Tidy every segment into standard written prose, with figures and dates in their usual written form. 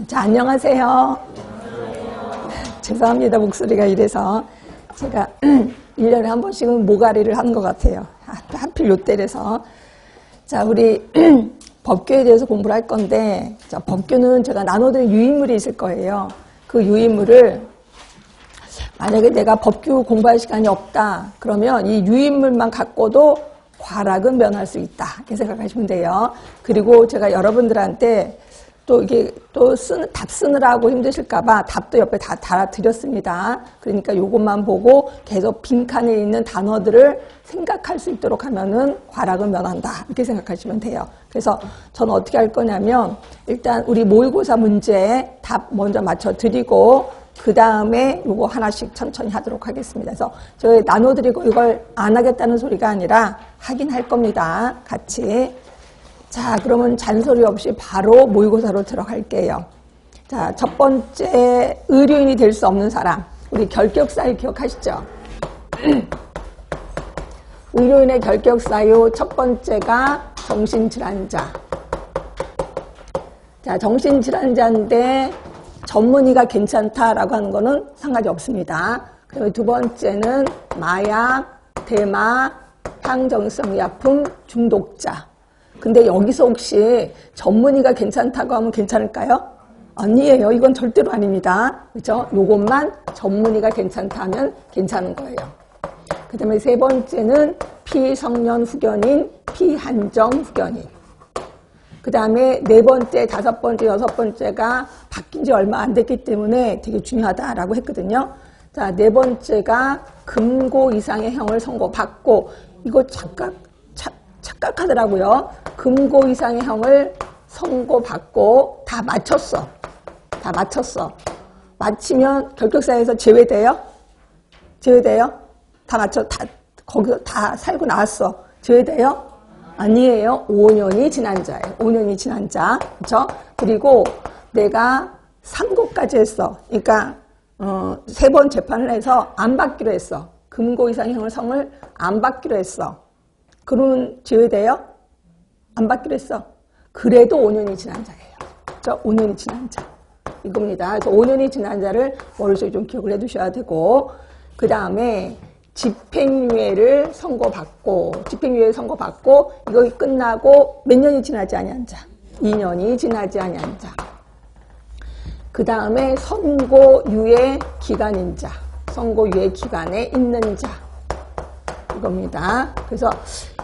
자, 안녕하세요. 죄송합니다. 목소리가 이래서. 제가 1년에 한 번씩은 모가리를 하는 것 같아요. 하필 요때라서. 자, 우리 법규에 대해서 공부를 할 건데, 자, 법규는 제가 나눠드린 유인물이 있을 거예요. 그 유인물을 만약에 내가 법규 공부할 시간이 없다 그러면 이 유인물만 갖고도 과락은 면할 수 있다 이렇게 생각하시면 돼요. 그리고 제가 여러분들한테 또 이게 또 답 쓰느라고 힘드실까봐 답도 옆에 다 달아드렸습니다. 그러니까 요것만 보고 계속 빈칸에 있는 단어들을 생각할 수 있도록 하면은 과락은 면한다 이렇게 생각하시면 돼요. 그래서 저는 어떻게 할 거냐면 일단 우리 모의고사 문제 답 먼저 맞춰드리고 그 다음에 요거 하나씩 천천히 하도록 하겠습니다. 그래서 저희 나눠드리고 이걸 안 하겠다는 소리가 아니라 하긴 할 겁니다. 같이. 자, 그러면 잔소리 없이 바로 모의고사로 들어갈게요. 자, 첫 번째 의료인이 될 수 없는 사람. 우리 결격사유 기억하시죠? 의료인의 결격사유 첫 번째가 정신질환자. 자, 정신질환자인데 전문의가 괜찮다라고 하는 거는 상관이 없습니다. 그리고 두 번째는 마약, 대마, 향정성 약품 중독자. 근데 여기서 혹시 전문의가 괜찮다고 하면 괜찮을까요? 아니에요. 이건 절대로 아닙니다. 그렇죠? 요것만 전문의가 괜찮다면 괜찮은 거예요. 그 다음에 세 번째는 피성년 후견인, 피한정 후견인. 그 다음에 네 번째, 다섯 번째, 여섯 번째가 바뀐 지 얼마 안 됐기 때문에 되게 중요하다라고 했거든요. 자, 네 번째가 금고 이상의 형을 선고받고, 이거 착각하더라고요. 금고 이상의 형을 선고받고 다 맞췄어. 다 맞췄어. 맞히면 결격사유에서 제외돼요? 제외돼요? 거기서 다 살고 나왔어. 제외돼요? 아니에요. 5년이 지난 자예요. 5년이 지난 자. 그렇죠? 그리고 내가 상고까지 했어. 그러니까 세 번 재판을 해서 안 받기로 했어. 금고 이상의 형을 성을 안 받기로 했어. 그러면 제외돼요? 안 받기로 했어. 그래도 5년이 지난 자예요. 그렇죠? 5년이 지난 자. 이겁니다. 그래서 5년이 지난 자를 머릿속에 좀 기억을 해 두셔야 되고, 그 다음에 집행유예를 선고받고, 이거 끝나고 몇 년이 지나지 아니한 자. 2년이 지나지 아니한 자. 그 다음에 선고유예 기간인 자. 선고유예 기간에 있는 자. 이겁니다. 그래서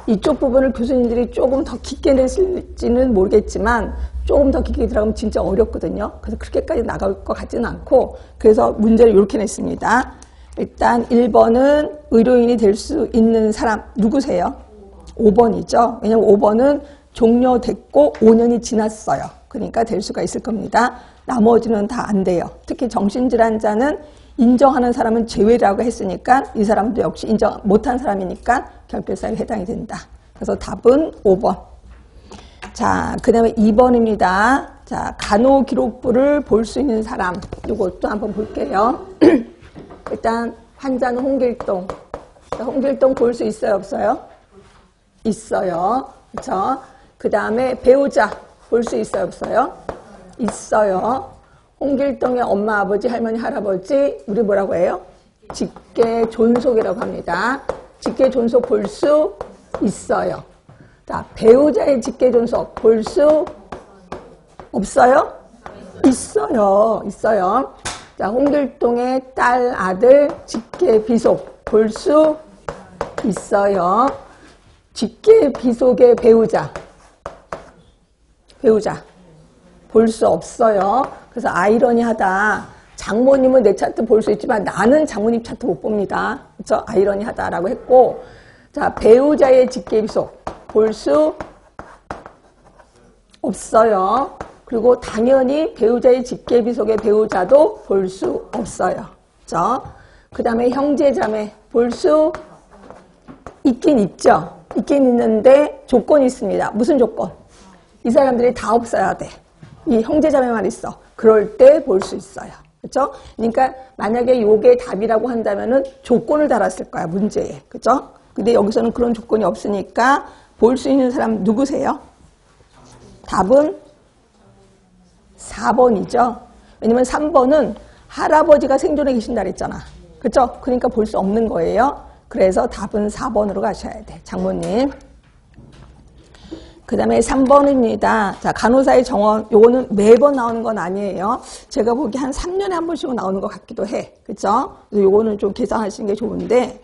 이쪽 부분을 교수님들이 조금 더 깊게 냈을지는 모르겠지만 조금 더 깊게 들어가면 진짜 어렵거든요. 그래서 그렇게까지 나갈 것 같지는 않고, 그래서 문제를 이렇게 냈습니다. 일단 1번은 의료인이 될 수 있는 사람 누구세요? 5번이죠. 왜냐면 5번은 종료됐고 5년이 지났어요. 그러니까 될 수가 있을 겁니다. 나머지는 다 안 돼요. 특히 정신질환자는 인정하는 사람은 제외라고 했으니까 이 사람도 역시 인정 못한 사람이니까 결격사유에 해당이 된다. 그래서 답은 5번. 자, 그 다음에 2번입니다. 자, 간호기록부를 볼 수 있는 사람. 이것도 한번 볼게요. 일단 환자는 홍길동. 홍길동 볼 수 있어요, 없어요? 있어요. 그렇죠? 그 다음에 배우자 볼 수 있어요, 없어요? 있어요. 홍길동의 엄마, 아버지, 할머니, 할아버지, 우리 뭐라고 해요? 직계 존속이라고 합니다. 직계 존속 볼 수 있어요. 자, 배우자의 직계 존속 볼 수 없어요? 있어요. 있어요. 자, 홍길동의 딸, 아들, 직계 비속 볼 수 있어요. 직계 비속의 배우자 볼 수 없어요. 그래서 아이러니하다. 장모님은 내 차트 볼 수 있지만 나는 장모님 차트 못 봅니다. 그렇죠? 아이러니하다라고 했고, 자, 배우자의 직계 비속 볼 수 없어요. 그리고 당연히 배우자의 직계비속의 배우자도 볼 수 없어요. 그렇죠? 그 다음에 형제자매 볼 수 있긴 있죠. 있긴 있는데 조건이 있습니다. 무슨 조건? 이 사람들이 다 없어야 돼. 이 형제자매만 있어. 그럴 때 볼 수 있어요. 그렇죠? 그러니까 만약에 요게 답이라고 한다면은 조건을 달았을 거야, 문제에. 그렇죠? 근데 여기서는 그런 조건이 없으니까 볼 수 있는 사람 누구세요? 답은 4번이죠. 왜냐면 3번은 할아버지가 생존해 계신다 그랬잖아. 그렇죠? 그러니까 볼 수 없는 거예요. 그래서 답은 4번으로 가셔야 돼. 장모님. 그 다음에 3번입니다. 자, 간호사의 정원. 요거는 매번 나오는 건 아니에요. 제가 보기 한 3년에 한 번씩은 나오는 것 같기도 해. 그쵸? 요거는 좀 계산하시는 게 좋은데.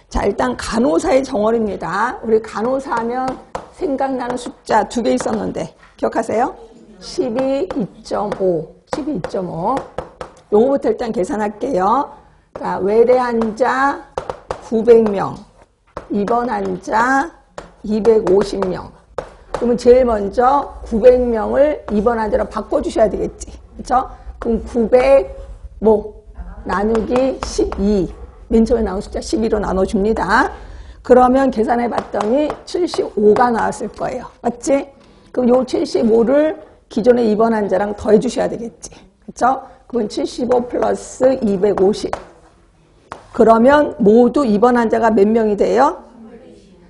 자, 일단 간호사의 정원입니다. 우리 간호사 하면 생각나는 숫자 2개 있었는데. 기억하세요? 12, 2.5. 12, 2.5. 요거부터 일단 계산할게요. 자, 외래 환자 900명. 입원 환자 250명. 그러면 제일 먼저 900명을 입원 환자로 바꿔주셔야 되겠지. 그렇죠? 그럼 900 나누기 12. 맨 처음에 나온 숫자 12로 나눠줍니다. 그러면 계산해 봤더니 75가 나왔을 거예요. 맞지? 그럼 요 75를 기존의 입원 환자랑 더해 주셔야 되겠지. 그렇죠? 그러면 75 플러스 250. 그러면 모두 입원 환자가 몇 명이 돼요?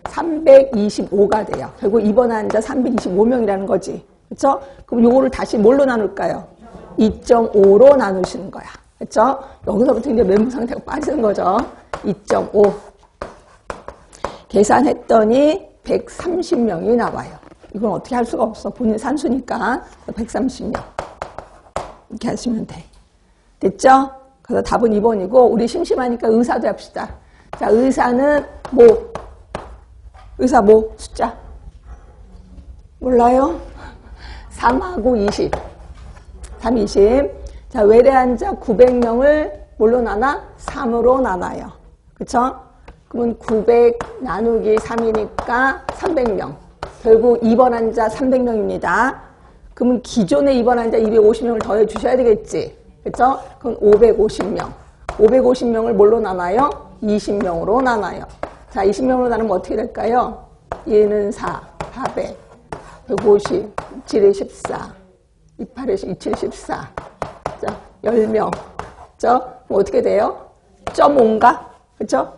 325가 돼요. 결국 입원 환자 325명이라는 거지. 그렇죠? 그럼 요거를 다시 뭘로 나눌까요? 2.5로 나누시는 거야. 그렇죠? 여기서부터 이제 멘붕 상태가 빠지는 거죠. 2.5. 계산했더니 130명이 나와요. 이건 어떻게 할 수가 없어. 본인 산수니까 130명. 이렇게 하시면 돼. 됐죠? 그래서 답은 2번이고 우리 심심하니까 의사도 합시다. 자, 의사는 의사 숫자? 몰라요? 3하고 20. 3, 20. 자, 외래 환자 900명을 뭘로 나눠? 3으로 나눠요. 그쵸? 그러면 900 나누기 3이니까 300명. 결국 입원 환자 300명입니다. 그러면 기존의 입원 환자 250명을 더해 주셔야 되겠지. 그쵸? 그럼 550명. 550명을 뭘로 나눠요? 20명으로 나눠요. 자, 20명으로 나누면 어떻게 될까요? 얘는 4, 400, 150, 7에 14, 28에 27에 14. 자, 10명. 그쵸? 그럼 어떻게 돼요? 0.5인가? 그쵸?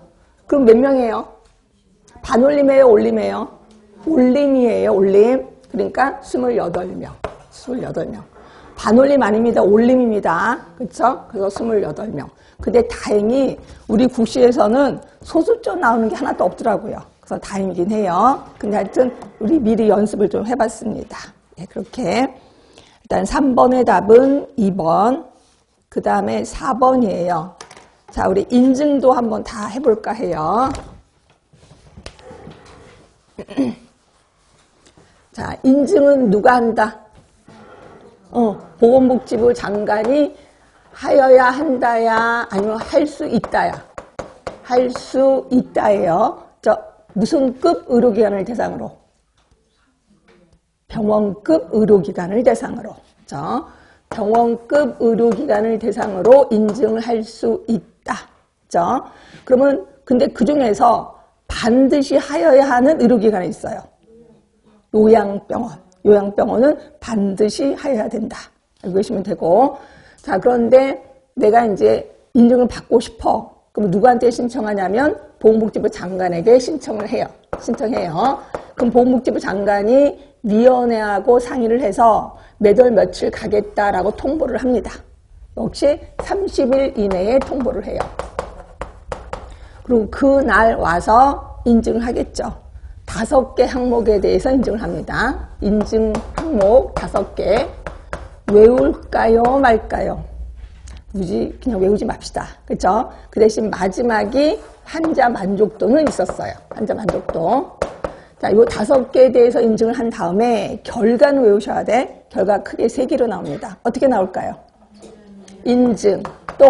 그럼 몇 명이에요? 반올림이에요? 올림이에요? 올림이에요, 올림. 그러니까 28명. 28명. 반올림 아닙니다. 올림입니다. 그쵸? 그래서 28명. 근데 다행히 우리 국시에서는 소수점 나오는 게 하나도 없더라고요. 그래서 다행이긴 해요. 근데 하여튼 우리 미리 연습을 좀 해봤습니다. 네, 그렇게. 일단 3번의 답은 2번. 그 다음에 4번이에요. 자, 우리 인증도 한번 다 해볼까 해요. 자, 인증은 누가 한다? 보건복지부 장관이 하여야 한다야 아니면 할 수 있다야? 할 수 있다예요. 무슨 급 의료기관을 대상으로? 병원급 의료기관을 대상으로. 병원급 의료기관을 대상으로 인증을 할 수 있다. 그러면 근데 그 중에서 반드시 하여야 하는 의료기관이 있어요. 요양병원. 요양병원은 반드시 하여야 된다. 알고 계시면 되고. 자, 그런데 내가 이제 인증을 받고 싶어. 그럼 누구한테 신청하냐면 보건복지부 장관에게 신청해요. 그럼 보건복지부 장관이 위원회하고 상의를 해서 몇 월 며칠 가겠다라고 통보를 합니다. 역시 30일 이내에 통보를 해요. 그리고 그날 와서 인증을 하겠죠. 5개 항목에 대해서 인증을 합니다. 인증 항목 5개. 외울까요, 말까요? 굳이 그냥 외우지 맙시다. 그쵸? 그 대신 마지막이 환자 만족도는 있었어요. 환자 만족도. 자, 요 5개에 대해서 인증을 한 다음에 결과는 외우셔야 돼. 결과 크게 3개로 나옵니다. 어떻게 나올까요? 인증, 또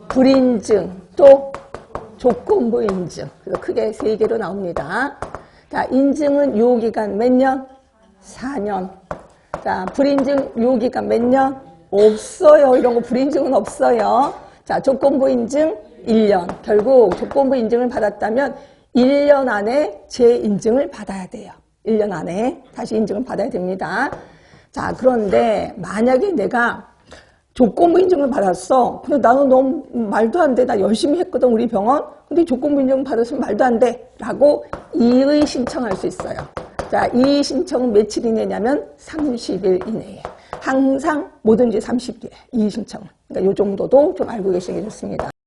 불인증, 또 조건부 인증. 그래서 크게 3개로 나옵니다. 자, 인증은 유효기간 몇 년? 4년. 자, 불인증 유효기간 몇 년? 없어요. 이런 거 불인증은 없어요. 자, 조건부 인증 1년. 결국 조건부 인증을 받았다면 1년 안에 재인증을 받아야 돼요. 1년 안에 다시 인증을 받아야 됩니다. 자, 그런데 만약에 내가 조건부 인증을 받았어. 근데 나는 너무 말도 안 돼. 나 열심히 했거든, 우리 병원. 근데 조건부 인증 받았으면 말도 안 돼. 라고 이의 신청할 수 있어요. 자, 이의 신청은 며칠 이내냐면 30일 이내에. 항상 뭐든지 30일 이의 신청. 그러니까 요 정도도 좀 알고 계시는 게 좋습니다.